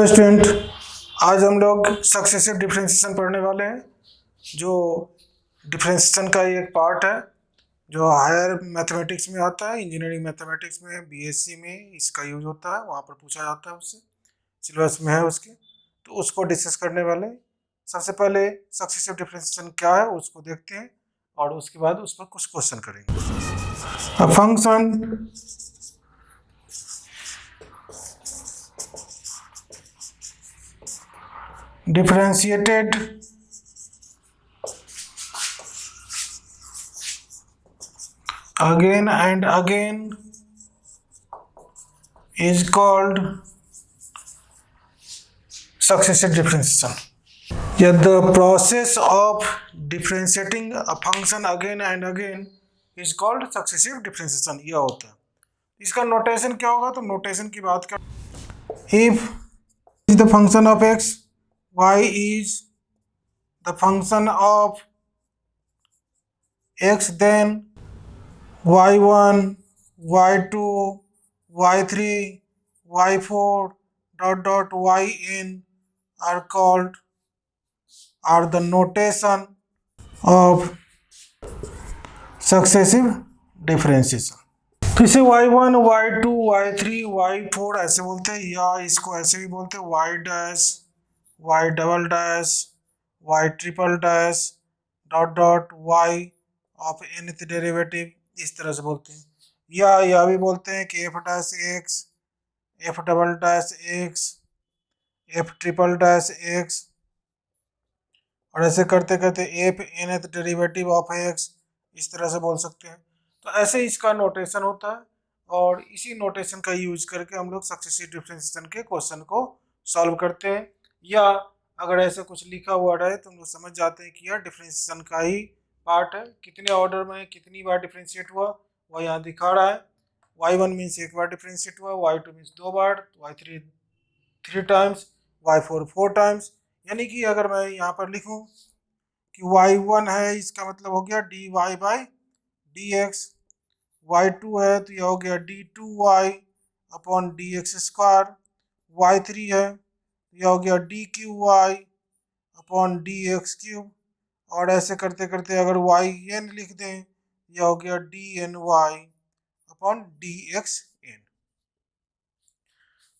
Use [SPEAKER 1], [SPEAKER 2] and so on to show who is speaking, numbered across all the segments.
[SPEAKER 1] Hello student, आज हम लोग सक्सेसिव डिफरेंशिएशन पढ़ने वाले हैं। जो डिफरेंशिएशन का एक पार्ट है जो हायर मैथमेटिक्स में आता है, इंजीनियरिंग मैथमेटिक्स में, बीएससी में इसका यूज होता है, वहाँ पर पूछा जाता है, उससे सिलेबस में है उसके, तो उसको डिस्कस करने वाले हैं। सबसे पहले सक्सेसिव डिफरेंशिएशन क्या है उसको देखते हैं और उसके बाद उस पर कुछ क्वेश्चन करेंगे। A function differentiated again and again is called successive differentiation. Yeah, the process of differentiating a function again and again is called successive differentiation. यह होता है। इसका नोटेशन क्या होगा? तो नोटेशन की बात कर, if is the function of x, y is the function of x, then y1, y2, y3, y4 dot yn are the notation of successive differentiation. तो इसे y1, y2, y3, y4 ऐसे बोलते हैं, या इसको ऐसे भी बोलते हैं y dash, y double dash, y triple dash dot y of nth derivative, इस तरह से बोलते हैं। या यह भी बोलते हैं कि f dash x, f double dash x, f triple dash x, और ऐसे करते करते f nth derivative of x, इस तरह से बोल सकते हैं। तो ऐसे इसका नोटेशन होता है और इसी नोटेशन का यूज करके हम लोग सक्सेसिव डिफरेंशिएशन के क्वेश्चन को सॉल्व करते हैं। या अगर ऐसा कुछ लिखा हुआ रहे तो हम लोग समझ जाते हैं कि यह डिफरेंशिएशन का ही पार्ट है। कितने ऑर्डर में कितनी बार डिफरेंशिएट हुआ वह यहाँ दिखा रहा है। y1 मीन्स एक बार डिफरेंशिएट हुआ, y2 मीन्स दो बार, y3 3 टाइम्स, y4 4 टाइम्स। यानी कि अगर मैं यहाँ पर लिखूँ कि y1 है, इसका मतलब हो गया dy बाई dx, y2 है तो यह हो गया d2y upon dx square, y3 है तो यह हो गया dqy अपॉन dx क्यूब, और ऐसे करते करते अगर yn लिख दें यह हो गया dny अपॉन dxn।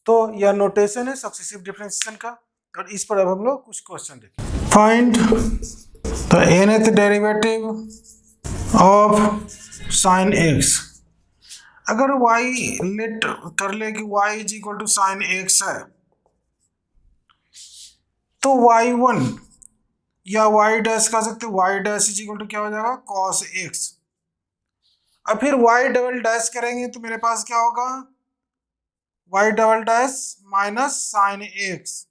[SPEAKER 1] तो यह नोटेशन है सक्सेसिव डिफरेंशिएशन का, और इस पर अब हम लोग कुछ क्वेश्चन देखें। Find the nth derivative of sine x। अगर y लेट कर ले कि y is equal to sine x है, तो y1 या y डैश कह सकते हैं, y dash is equal to क्या हो जाएगा, cos x। अब फिर y डबल डैश करेंगे तो मेरे पास क्या होगा, y double dash minus sine x।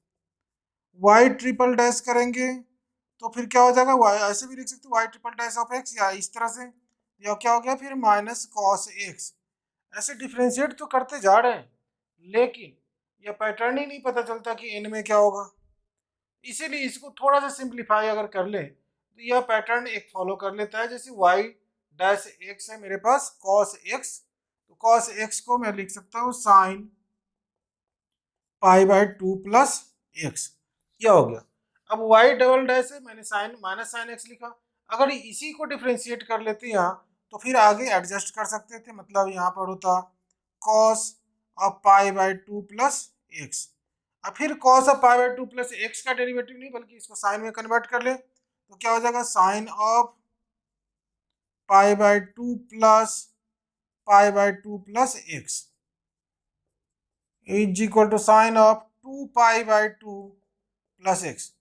[SPEAKER 1] y triple dash करेंगे तो फिर क्या हो जाएगा, y ऐसे भी लिख सकते हैं, y triple dash of x, या इस तरह से, या क्या हो गया फिर माइनस cos x। ऐसे डिफरेंशिएट तो करते जा रहे हैं लेकिन यह पैटर्न ही नहीं पता चलता कि n में क्या होगा। इसीलिए इसको थोड़ा सा सिंप्लीफाई अगर कर ले तो यह पैटर्न एक फॉलो कर लेता है। जैसे y डैश x है मेरे पास cos x, तो cos x को मैं लिख सकता हूँ sign pi by 2 plus x, यह हो गया। अब y डबल डैश है, मैंने साइन माइनस साइन x लिखा। अगर इसी को डिफ्रेंशिएट कर लेते यहाँ तो फिर आगे एडजस्ट कर सकते थे, मतलब यहाँ पर होता cos of pi by 2 plus x. अब फिर cos of pi by 2 plus x का डेरिवेटिव नहीं बल्कि इसको साइन में कन्वर्ट कर ले तो क्या हो जाएगा, sine of pi by 2 plus pi by 2 plus x is equal to sine of 2 pi by 2 plus x.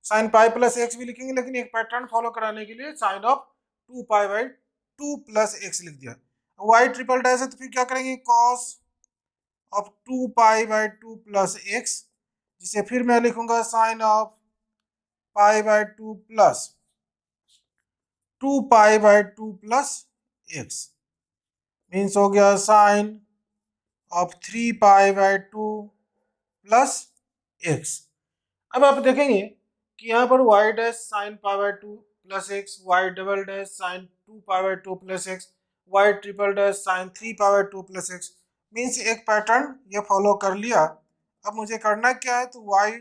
[SPEAKER 1] Sine pi plus x भी लिखेंगे लेकिन एक पैटर्न फॉलो कराने के लिए sine of 2 pi by 2 plus x लिख दिया। वाई ट्रिपल डैश है तो फिर क्या करेंगे, cos of 2 pi by 2 plus x, जिसे फिर मैं लिखूंगा sine of pi by 2 plus 2 pi by 2 plus x, means हो गया sine of 3 pi by 2 plus x. अब आप देखेंगे कि यहाँ पर y dash sine pi by 2 plus x, y double dash sine 2 pi by 2 plus x, y triple dash sine 3 pi by 2 plus x, means एक pattern ये follow कर लिया अब मुझे करना क्या है, तो वाई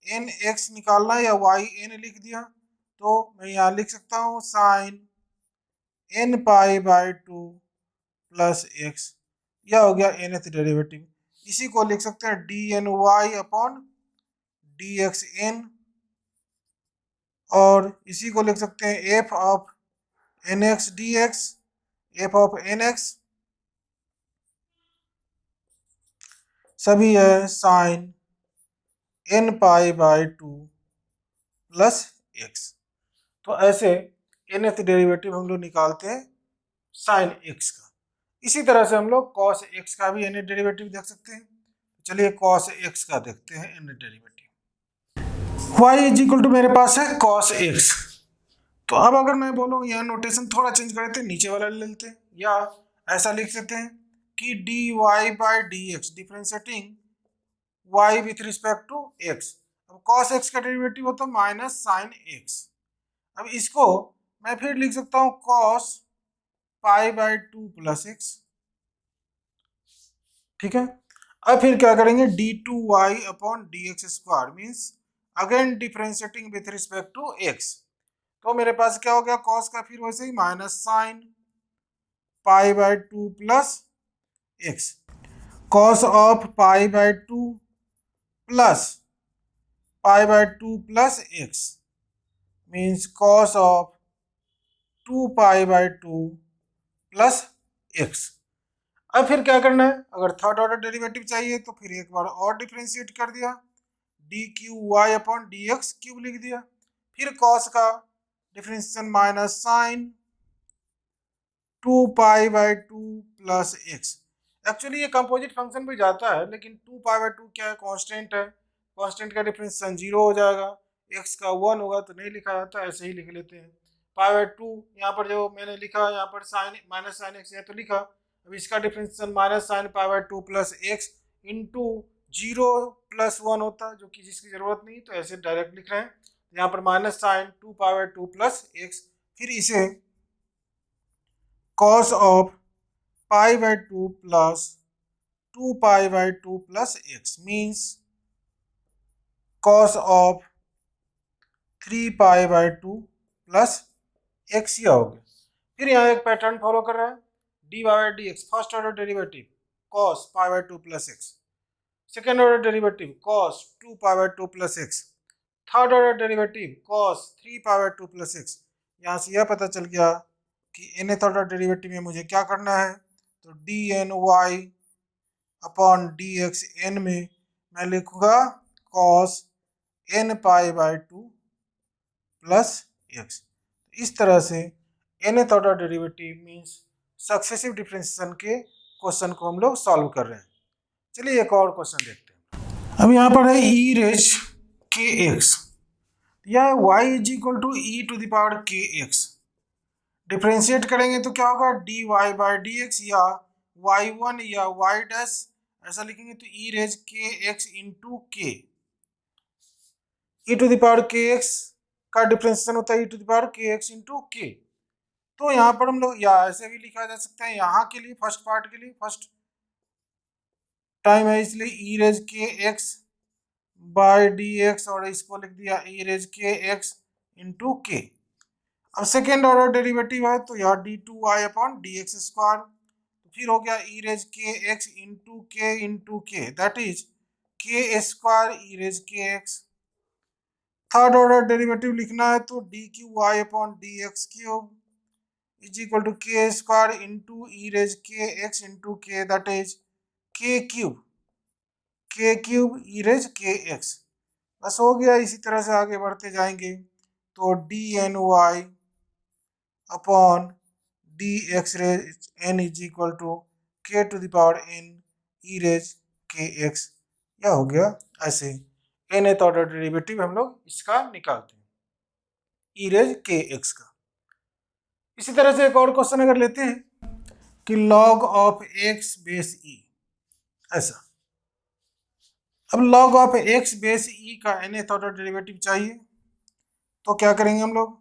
[SPEAKER 1] एन एक्स निकालना है या वाई एन लिख दिया, तो मैं यहाँ लिख सकता हूँ sine n pi by 2 plus x, यह हो गया nth डेरिवेटिव। इसी को लिख सकते हैं d n y upon d x n, और इसी को लिख सकते हैं f of n x d x, f of n x सभी है sine n pi by 2 plus x. तो ऐसे nth डेरिवेटिव हम लोग निकालते हैं साइन एक्स का। इसी तरह से हम लोग कॉस एक्स का भी nth डेरिवेटिव देख सकते हैं। चलिए कॉस एक्स का देखते हैं nth derivative. y is equal to मेरे पास है कॉस एक्स। तो अब अगर मैं बोलूँ यहाँ नोटेशन थोड़ा चेंज कर देते हैं, नीचे वाला ले लेते हैं, या ऐसा लिख सकते हैं कि d y by d x differentiating y with respect to x। अब कॉस एक्स का डेरिवेटिव होता है माइनस साइन एक्स। अब इसको मैं फिर लिख सकता हूँ cos pi by 2 plus x. ठीक है, अब फिर क्या करेंगे, d two y upon d x square means again differentiating with respect to x. तो मेरे पास क्या हो गया, कॉस का फिर वैसे ही minus sine pi by 2 plus x, cos of pi by 2 plus pi by 2 plus x means cos of 2 pi by 2 plus x. अब फिर क्या करना है, अगर थर्ड ऑर्डर डेरिवेटिव चाहिए तो फिर एक बार और डिफ्रेंशिएट कर दिया, d q y upon d x cube लिख दिया, फिर कॉस का differentiation minus sine 2 pi by 2 plus x. Actually ये कंपोजिट फंक्शन भी जाता है, लेकिन 2 पाई बाई 2 क्या है, कांस्टेंट है, कांस्टेंट का डिफ्रेंशिएशन 0 हो जाएगा, एक्स का 1 होगा तो नहीं लिखा जाता, ऐसे ही लिख लेते हैं। पाई बाई 2 यहाँ पर जो मैंने लिखा, यहाँ पर साइन माइनस साइन एक्स है तो लिखा, अब इसका differentiation minus sine pi by 2 plus x into 0 plus 1 होता है, जो कि जिसकी जरूरत नहीं, तो ऐसे डायरेक्ट लिख रहे हैं। यहाँ पर minus sine 2 pi by 2 plus x, फिर इसे cos of pi by 2 plus 2 pi by 2 plus x means cos of 3 pi by 2 plus x यह हो गया। फिर यहाँ एक पैटर्न फॉलो कर रहा है, d y by d x first order derivative cos pi by 2 plus x, second order derivative cos 2 pi by 2 plus x, third order derivative cos 3 pi by 2 plus x। यहाँ से यह पता चल गया कि nth ऑर्डर डेरिवेटिव में मुझे क्या करना है, तो d n y upon d x n में मैं लिखूंगा cos n pi by 2 plus x. इस तरह से nth order derivative means successive differentiation के क्वेश्चन को हम लोग सॉल्व कर रहे हैं। चलिए एक और क्वेश्चन देखते हैं। अब यहाँ पर है ई रेज के एक्स, यह y is equal to e to the power k x. Differentiate करेंगे तो क्या होगा, d y by d x या वाई वन या वाई डैश ऐसा लिखेंगे, तो e raise k x into k, e to the power k x का डिफ्रेंशिएशन होता है e to the power k x into k. तो यहाँ पर हम लोग या ऐसे भी लिखा जा सकता है, यहाँ के लिए फर्स्ट पार्ट के लिए फर्स्ट टाइम है इसलिए e raise k x by d x, और इसको लिख दिया e raise k x into k. अब सेकेंड ऑर्डर डेरिवेटिव है तो यह d two y upon d x square, तो फिर हो गया e raise k x into k that is k square e raise k x. Third order derivative लिखना है तो d q y upon d x cube is equal to के square into E raise k x into k that is के cube ई raise k x. बस हो गया, इसी तरह से आगे बढ़ते जाएंगे तो d n y upon d x raise n is equal to k to the power n e raise k x, यह हो गया। ऐसे nth ऑर्डर डेरिवेटिव हम लोग इसका निकालते हैं ई रेज के एक्स का। इसी तरह से एक और क्वेश्चन अगर लेते हैं कि log ऑफ एक्स बेस ई, ऐसा। अब log ऑफ एक्स बेस ई का nth ऑर्डर डेरिवेटिव चाहिए तो क्या करेंगे हम लोग,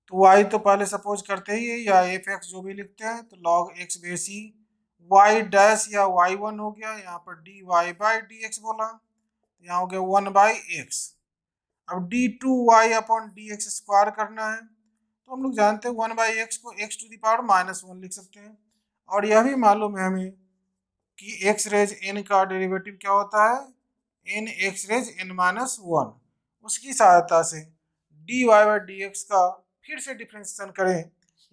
[SPEAKER 1] तो y तो पहले सपोज करते ही है या एफ एक्स जो भी लिखते हैं, तो log x base e y dash या y1 हो गया, यहाँ पर dy बाई dx बोला, यहाँ हो गया 1/x। अब d2y अपॉन dx स्क्वायर करना है, तो हम लोग जानते हैं 1/x को x टू द पावर -1 लिख सकते हैं। और यह भी मालूम है हमें कि x रेज n का डेरिवेटिव क्या होता है, n x रेज n-1। उसकी सहायता से dy बाई dx का फिर से डिफ्रेंशिएशन करें,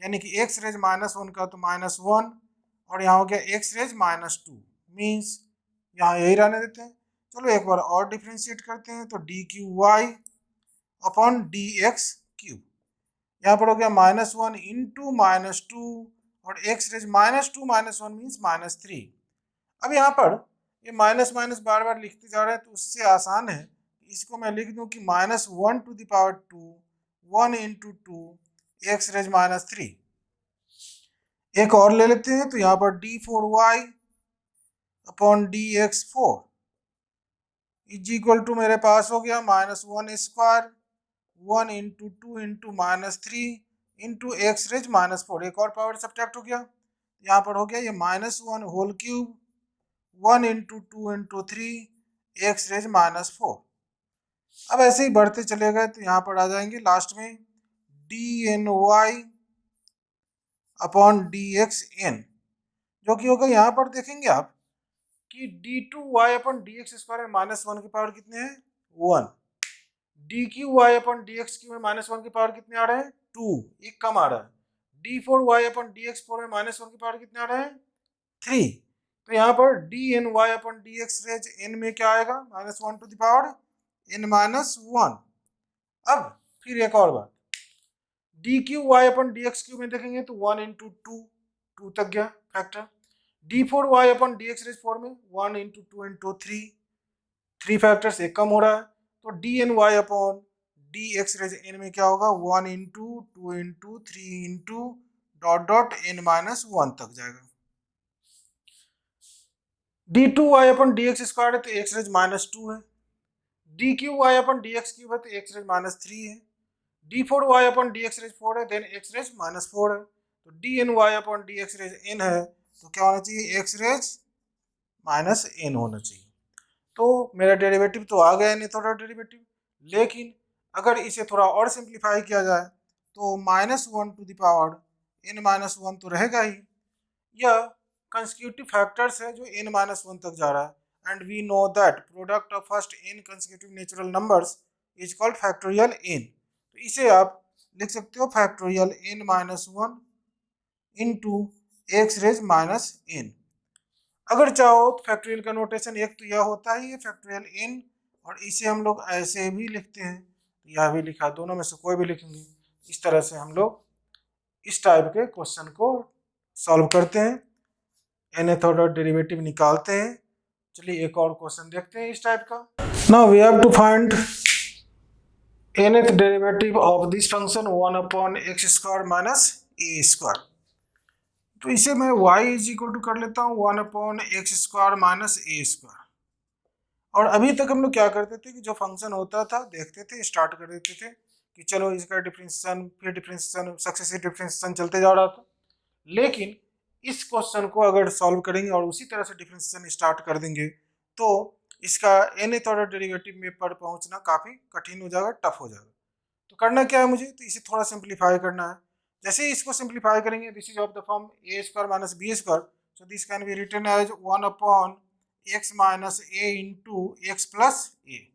[SPEAKER 1] यानी कि x रेज -1 का तो -1 और यहाँ हो गया x रेज -2, मीन्स यहाँ यही रहने देते हैं। चलो एक बार और डिफ्रेंशिएट करते हैं, तो d q y upon d x cube, यहाँ पर हो गया -1 इंटू -2 और x रेज -2 -1 मीन्स -3। अब यहाँ पर ये माइनस माइनस बार बार लिखते जा रहे हैं, तो उससे आसान है इसको मैं लिख दूं कि -1 to the power 2 1 into 2 x raise -3। एक और ले लेते हैं, तो यहाँ पर d4y upon dx4 is equal to मेरे पास हो गया -1 square 1 into 2 into -3 into x raise -4। एक और पावर सब्ट्रैक्ट हो गया, यहाँ पर हो गया ये -1 whole cube 1 into 2 into 3 x raise -4। अब ऐसे ही बढ़ते चले गए, तो यहाँ पर आ जाएंगे लास्ट में dny अपॉन dxn, जो कि होगा यहाँ पर देखेंगे आप कि d2y अपॉन dx स्क्वायर में -1 की पावर कितने हैं 1, dqy अपॉन dx क्यू में -1 की पावर कितने आ रहे हैं 2, एक कम आ रहा है, d4y अपॉन dx4 में -1 की पावर कितने आ रहे हैं 3। तो यहाँ पर dny upon dx raise n में क्या आएगा -1 टू द पावर n-1। अब फिर एक और बात, dqy अपॉन dx क्यू में देखेंगे तो 1 इंटू 2 तक गया factor, d4y upon dx raise 4 में 1 इंटू 2 इंटू 3 फैक्टर्स एक कम हो रहा है, तो dny upon dx raise n में क्या होगा 1 into 2 into 3 into dot dot n-1 तक जाएगा। d2y अपॉन dx स्क्वायर है तो x रेज -2 है, dqy अपॉन dx क्यूब है तो x रेज -3 है, d4y अपॉन dx रेज 4 है देन x रेज -4 है, तो dny upon dx raise n है तो क्या होना चाहिए x रेज -n होना चाहिए। तो मेरा डेरिवेटिव तो आ गया नहीं थोड़ा डेरिवेटिव, लेकिन अगर इसे थोड़ा और सिंप्लीफाई किया जाए तो -1 टू द पावर n-1 तो रहेगा ही। यह कंसेक्यूटिव फैक्टर्स है जो n-1 तक जा रहा है, and we know that product of first n consecutive natural numbers is called factorial n। तो इसे आप लिख सकते हो factorial n-1 into x raise -n। अगर चाहो तो फैक्टोरियल का नोटेशन एक तो यह होता ही है फैक्टोरियल n, और इसे हम लोग ऐसे भी लिखते हैं, तो यह भी लिखा, दोनों में से कोई भी लिखेंगे। इस तरह से हम लोग इस टाइप के क्वेश्चन को सॉल्व करते हैं, nth ऑर्डर डेरिवेटिव निकालते हैं। चलिए एक और क्वेश्चन देखते हैं इस टाइप का। Now we have to find nth derivative of this function 1 upon x square minus a square. तो इसे मैं y इज इक्वल टू कर लेता हूँ 1 upon x square minus a square. और अभी तक हम लोग क्या करते थे कि जो फंक्शन होता था देखते थे, स्टार्ट कर देते थे कि चलो इसका डिफरेंशिएशन, फिर डिफरेंशिएशन, सक्सेसिव डिफरेंशिएशन चलते जा रहा था। लेकिन इस क्वेश्चन को अगर सॉल्व करेंगे और उसी तरह से डिफरेंशिएशन स्टार्ट कर देंगे तो इसका nth ऑर्डर डेरिवेटिव में पर पहुंचना काफ़ी कठिन हो जाएगा, टफ हो जाएगा। तो करना क्या है मुझे, तो इसे थोड़ा सिंप्लीफाई करना है। जैसे ही इसको सिंप्लीफाई करेंगे, this is of the form a square minus b square, so this can be written as 1 upon x minus a into x plus a.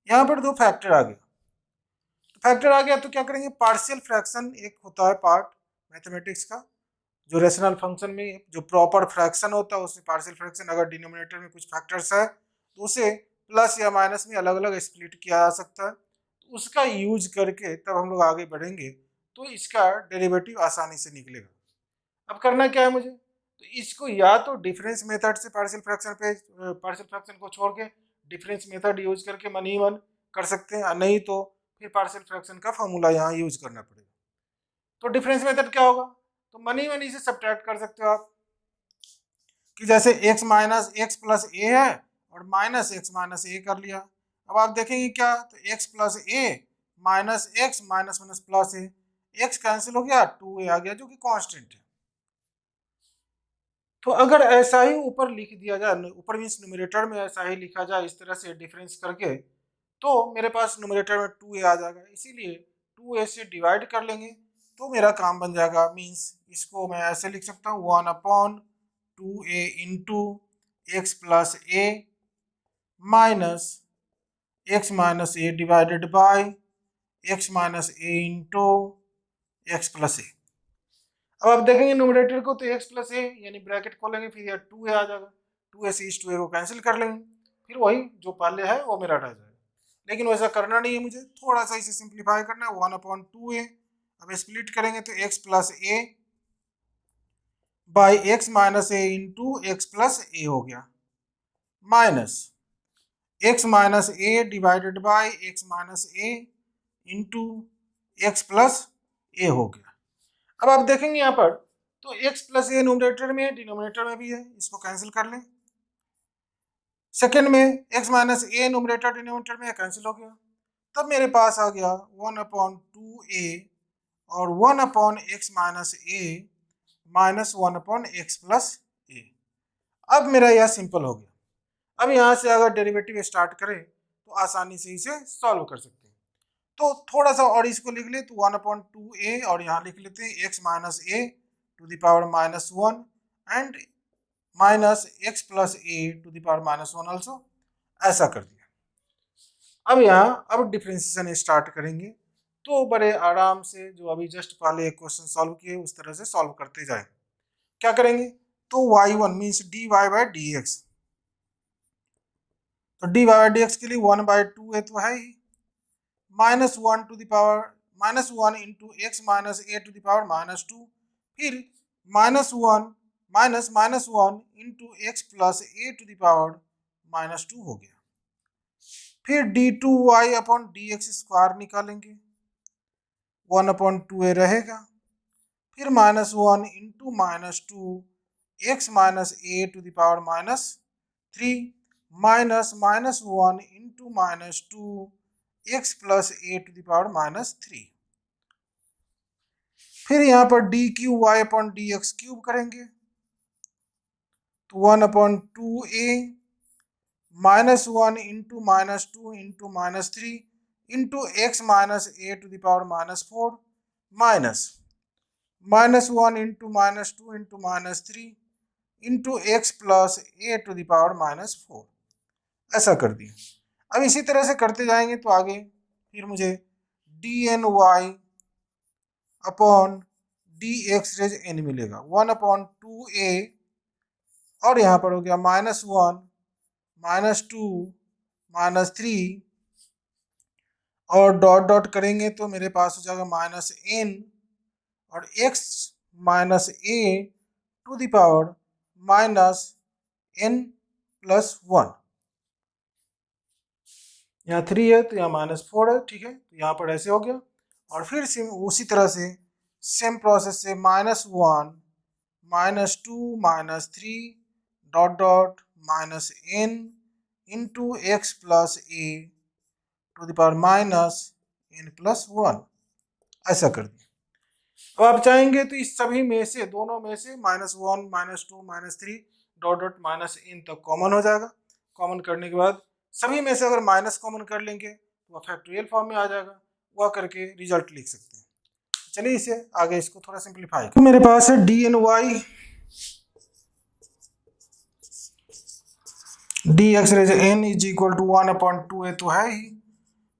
[SPEAKER 1] यहाँ पर दो फैक्टर आ गया, तो फैक्टर आ गया तो क्या करेंगे, पार्शियल फ्रैक्शन एक होता है पार्ट मैथमेटिक्स का, जो रेशनल फंक्शन में जो प्रॉपर फ्रैक्शन होता है उसमें पार्शियल फ्रैक्शन, अगर डिनोमिनेटर में कुछ फैक्टर्स है तो उसे प्लस या माइनस में अलग अलग स्प्लिट किया जा सकता है। तो उसका यूज करके तब हम लोग आगे बढ़ेंगे तो इसका डेरिवेटिव आसानी से निकलेगा। अब करना क्या है मुझे, तो इसको या तो डिफरेंस मेथड से पार्शियल फ्रैक्शन को छोड़ के डिफरेंस मेथड यूज करके मन ही मन कर सकते हैं, नहीं तो फिर पार्शियल फ्रैक्शन का फॉर्मूला यहाँ यूज करना पड़ेगा। तो डिफरेंस मेथड क्या होगा, तो मनी मनी से सब्ट्रैक्ट कर सकते हो आप, कि जैसे x माइनस एक्स प्लस ए है और माइनस एक्स माइनस ए कर लिया। अब आप देखेंगे क्या, तो x plus a minus x minus minus plus a, x cancel हो गया, 2a आ गया जो कि कांस्टेंट है। तो अगर ऐसा ही ऊपर लिख दिया जाए, ऊपर मीन्स न्यूमरेटर में ऐसा ही लिखा जाए इस तरह से डिफरेंस करके, तो मेरे पास न्यूमरेटर में 2a आ जाएगा, इसीलिए 2a से डिवाइड कर लेंगे तो मेरा काम बन जाएगा। मीन्स इसको मैं ऐसे लिख सकता हूँ 1/2a into x plus a minus x minus a divided by x minus a into x plus a. अब आप देखेंगे न्यूमरेटर को तो एक्स प्लस ए यानी ब्रैकेट खोलेंगे, फिर यह 2a आ जाएगा, 2a से इस 2a को कैंसिल कर लेंगे, फिर वही जो पहले है वो मेरा रह जाएगा। लेकिन वैसा करना नहीं है, मुझे थोड़ा सा इसे सिंप्लीफाई करना है। 1/2a, अब स्प्लिट करेंगे तो x plus a by x minus a into x plus a हो गया, minus x minus a divided by x minus a into x plus a हो गया। अब आप देखेंगे यहाँ पर तो x प्लस ए न्यूमरेटर में है, डिनोमिनेटर में भी है, इसको कैंसिल कर लें। सेकेंड में x माइनस ए न्यूमरेटर डिनोमिनेटर में है, कैंसिल हो गया। तब मेरे पास आ गया 1/2a और 1/x minus A minus 1/x plus a. अब मेरा यह सिंपल हो गया। अब यहाँ से अगर डेरिवेटिव स्टार्ट करें तो आसानी से इसे सॉल्व कर सकते हैं। तो थोड़ा सा और इसको लिख ले तो 1/2a और यहाँ लिख लेते हैं x minus a to the power -1 and minus x plus a to the power -1 also, ऐसा कर दिया। अब यहाँ अब डिफ्रेंसिएशन स्टार्ट करेंगे तो बड़े आराम से जो अभी जस्ट पहले एक क्वेश्चन सॉल्व किए उस तरह से सॉल्व करते जाए। क्या करेंगे तो y1 means dy by d x, तो dy बाई डी एक्स के लिए 1/2 है तो है ही, -1 to the power -1 into x minus a to the power -2, फिर -1 minus -1 into x plus a to the power -2 हो गया। फिर d2y upon d x square निकालेंगे, 1/2a रहेगा, फिर -1 into -2 x minus a to the power -3 minus -1 into -2 x plus a to the power -3। फिर यहाँ पर d q y upon d x cube करेंगे तो 1/2a -1 into -2 into -3 into x minus a to the power -4 minus -1 into -2 into -3 into x plus a to the power -4, ऐसा कर दिया। अब इसी तरह से करते जाएंगे तो आगे फिर मुझे d n y upon d x raise n मिलेगा 1/2a और यहाँ पर हो गया -1 -2 -3 और डॉट डॉट करेंगे तो मेरे पास हो जाएगा -n और x minus a to the power -n+1। यहाँ 3 है तो यहाँ -4 है, ठीक है, तो यहाँ पर ऐसे हो गया। और फिर से उसी तरह से सेम प्रोसेस से -1 -2 -3 dot dot -n into x plus a to the power -n+1, ऐसा कर दिया। अब आप चाहेंगे तो इस सभी में से दोनों में से -1 -2 -3 डॉट डॉट -n तक कॉमन हो जाएगा। कॉमन करने के बाद सभी में से अगर माइनस कॉमन कर लेंगे तो वह फैक्टोरियल फॉर्म में आ जाएगा, वह करके रिजल्ट लिख सकते हैं। चलिए इसे आगे इसको थोड़ा सिंप्लीफाई तो मेरे पास है d n y d x raise n is equal to 1/2a तो है ही,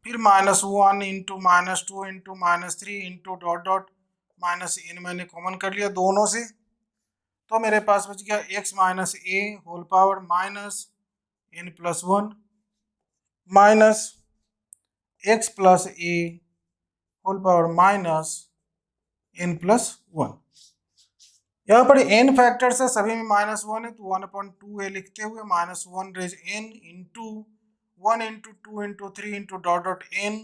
[SPEAKER 1] फिर -1 into -2 into -3 into dot dot -n मैंने कॉमन कर लिया दोनों से, तो मेरे पास बच गया x minus a whole power -n+1 minus x plus a whole power -n+1। यहाँ पर n फैक्टर्स है, सभी में -1 है तो 1/2a लिखते हुए -1 raise n into 1 into 2 into 3 into dot dot n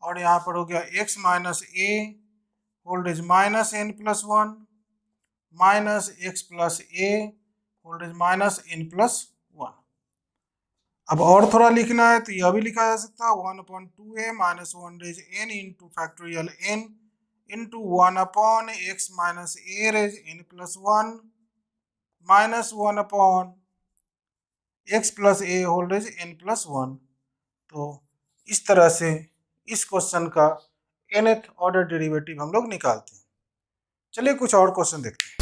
[SPEAKER 1] और यहाँ पर हो गया x minus a whole raise -n+1 minus x plus a whole raise -n+1। अब और थोड़ा लिखना है तो यह भी लिखा जा सकता है 1/2a -1 raise n into factorial n into 1/x minus a raise n+1 -1 upon x plus a whole raise n+1। तो इस तरह से इस क्वेश्चन का nth ऑर्डर डेरिवेटिव हम लोग निकालते हैं। चलिए कुछ और क्वेश्चन देखते हैं।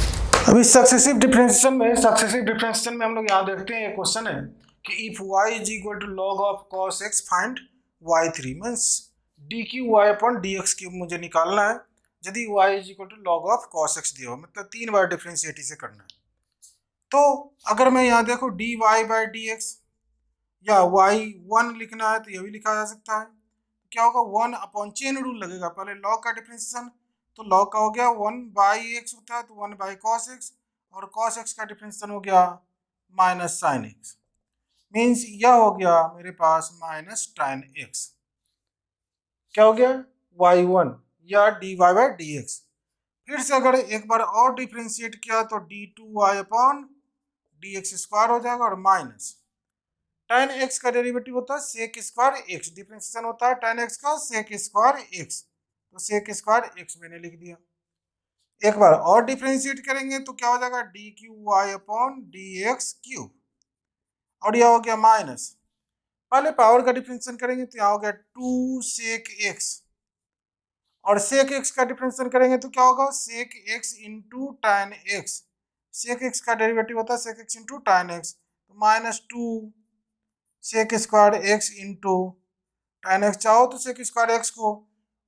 [SPEAKER 1] अभी सक्सेसिव डिफरेंशिएशन में हम लोग यहाँ देखते हैं, ये क्वेश्चन है कि if y is equal to log of cos x find y3 means dqy upon dx cube मुझे निकालना है यदि y is equal to log of cos x दिया हो, मतलब 3 बार डिफरेंशिएट इसे करना है। तो अगर मैं यहाँ देखो dy बाई dx या y1 लिखना है तो यह भी लिखा जा सकता है। क्या होगा 1 अपॉन चेन रूल लगेगा, पहले log का डिफरेंशिएशन तो log का हो गया 1 बाई एक्स होता है तो 1 बाई cos x और cos x का डिफरेंशिएशन हो गया माइनस साइन x, मीन्स यह हो गया मेरे पास माइनस tan x। क्या हो गया y1 या dy बाई dx। फिर से अगर एक बार और डिफरेंशिएट किया तो d2y अपॉन dx स्क्वायर हो जाएगा और माइनस tan x का डेरिवेटिव होता है sec स्क्वायर x, डिफरेंशिएशन होता है tan x का sec स्क्वायर x, तो sec स्क्वायर x मैंने लिख दिया। एक बार और डिफरेंशिएट करेंगे तो क्या हो जाएगा dqy अपॉन dx क्यूब और यह हो गया माइनस, पहले पावर का डिफरेंशिएशन करेंगे तो यहाँ हो गया 2 sec x और sec x का डिफरेंशिएशन करेंगे तो क्या होगा sec x into tan x, sec x का डेरिवेटिव होता है sec x into tan x, तो minus 2 sec square x into tan x, चाहो तो sec स्क्वायर x को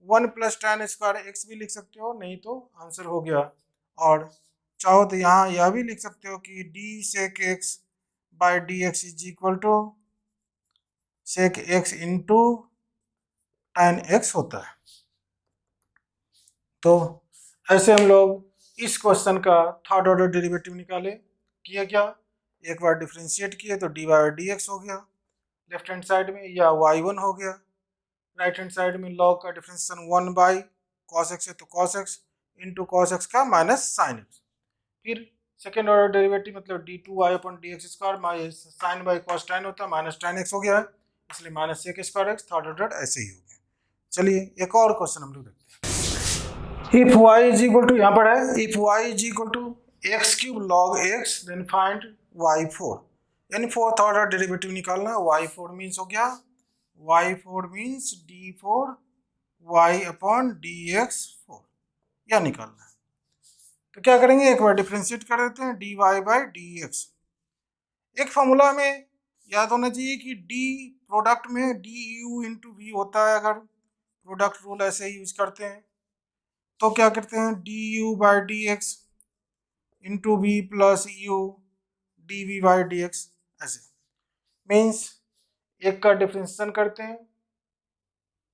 [SPEAKER 1] 1 प्लस tan स्क्वायर x भी लिख सकते हो, नहीं तो आंसर हो गया। और चाहो तो यहाँ यह भी लिख सकते हो कि d sec x by d x is equal to sec x into tan x होता है। तो ऐसे हम लोग इस क्वेश्चन का थर्ड ऑर्डर डेरिवेटिव निकाले। किया क्या, एक बार डिफरेंशिएट किए तो dy बाई डी एक्स हो गया लेफ्ट हैंड साइड में, या y1 हो गया राइट हैंड साइड में, log का डिफरेंशिएशन 1 बाई cos x है तो cos x into cos x का माइनस साइन x। फिर सेकेंड ऑर्डर डेरिवेटिव मतलब d2y upon dx square minus sine by cos tan होता है माइनस tan x हो गया है, इसलिए minus sec square x, third order ऐसे ही हो गया। चलिए एक और क्वेश्चन हम लोग देखते हैं। If y is equal to, यहाँ पर है if y is equal to x cube log x then find y4, यानी फोर्थ ऑर्डर डेरिवेटिव निकालना है। y4 मीन्स हो गया y4 means d4 y upon dx4, यह निकालना है। तो क्या करेंगे, एक बार डिफरेंशिएट कर देते हैं dy बाई dx। एक फॉर्मूला में याद होना चाहिए कि d प्रोडक्ट में du इंटू वी होता है, अगर प्रोडक्ट रूल ऐसे यूज करते हैं तो क्या करते हैं du by d x into v plus u d v by d x, ऐसे मीन्स एक का डिफरेंशिएशन करते हैं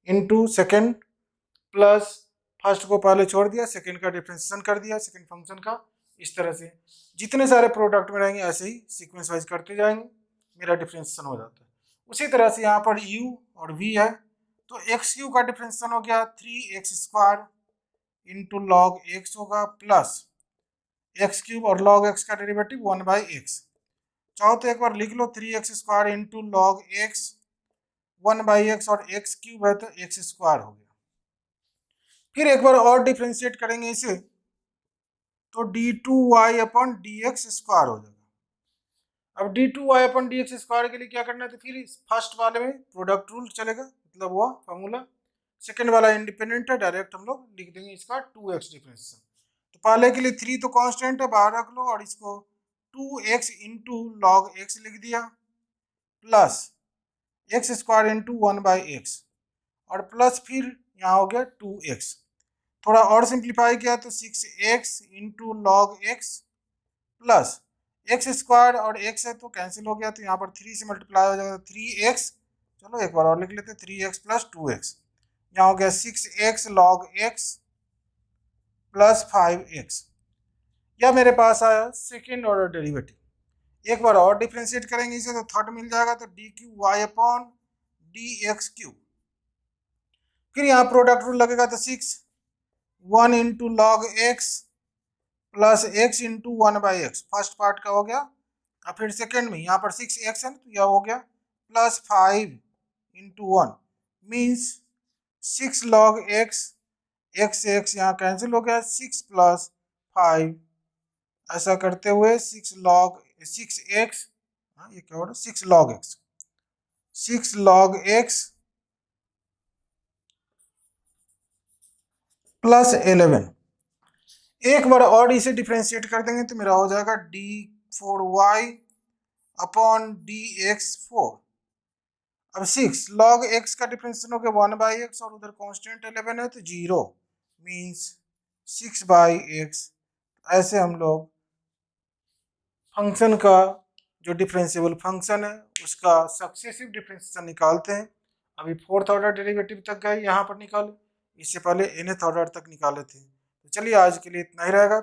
[SPEAKER 1] इंटू सेकेंड प्लस फर्स्ट को पहले छोड़ दिया, सेकेंड का डिफरेंशिएशन कर दिया सेकेंड फंक्शन का। इस तरह से जितने सारे प्रोडक्ट में रहेंगे ऐसे ही सीक्वेंस वाइज करते जाएंगे, मेरा डिफरेंशिएशन हो जाता है। उसी तरह से यहाँ पर u और v है तो एक्स क्यू का डिफरेंशिएशन हो गया 3x square into log x होगा प्लस एक्स क्यूब और लॉग एक्स का डेरिवेटिव 1 बाई एक्स। चाहो तो एक बार लिख लो 3x square into log x 1 by x और एक्स क्यूब है तो एक्स स्क्वायर हो गया। फिर एक बार और डिफ्रेंशिएट करेंगे इसे तो d2y अपॉन dx स्क्वायर हो जाएगा। अब d2y अपॉन dx स्क्वायर के लिए क्या करना है, तो फिर फर्स्ट वाले में प्रोडक्ट रूल चलेगा, मतलब वो फॉर्मूला। सेकेंड वाला इंडिपेंडेंट है, डायरेक्ट हम लोग लिख देंगे इसका 2x डिफरेंशिएशन। तो पहले के लिए 3 तो कांस्टेंट है, बाहर रख लो और इसको 2x इंटू लॉग एक्स लिख दिया plus x square into 1 by x और प्लस फिर यहाँ हो गया 2x। थोड़ा और सिंप्लीफाई किया तो 6x into log x plus x square और x है तो कैंसिल हो गया, तो यहाँ पर 3 से मल्टीप्लाई हो जाएगा 3x। चलो एक बार और लिख लेते 3x प्लस 2x, यहाँ हो गया 6x log x plus 5x। यह मेरे पास आया सेकेंड ऑर्डर डेरिवेटिव। एक बार और डिफ्रेंशिएट करेंगे इसे तो थर्ड मिल जाएगा, तो d q y upon d x q. फिर यहाँ प्रोडक्ट रूल लगेगा तो 1 into log x plus x into 1 by x, first part का हो गया। और फिर सेकेंड में यहाँ पर 6x है तो यह हो गया plus 5 into 1 means 6 log x, x से एक्स यहाँ कैंसिल हो गया, 6 प्लस 5 ऐसा करते हुए 6 log 6x, ये क्या होगा 6 log x, 6 log x plus 11। एक बार और इसे डिफ्रेंशिएट कर देंगे तो मेरा हो जाएगा d4y अपॉन dx4। अब 6 log x का डिफ्रेंशिएशन हो गया 1/x और उधर कांस्टेंट 11 है तो 0 मीन्स 6/x। ऐसे हम लोग फंक्शन का जो डिफरेंशिएबल फंक्शन है उसका सक्सेसिव डिफरेंशिएशन निकालते हैं। अभी 4th ऑर्डर डेरिवेटिव तक गए, यहाँ पर निकाले, इससे पहले nth ऑर्डर तक निकाले थे। तो चलिए आज के लिए इतना ही रहेगा।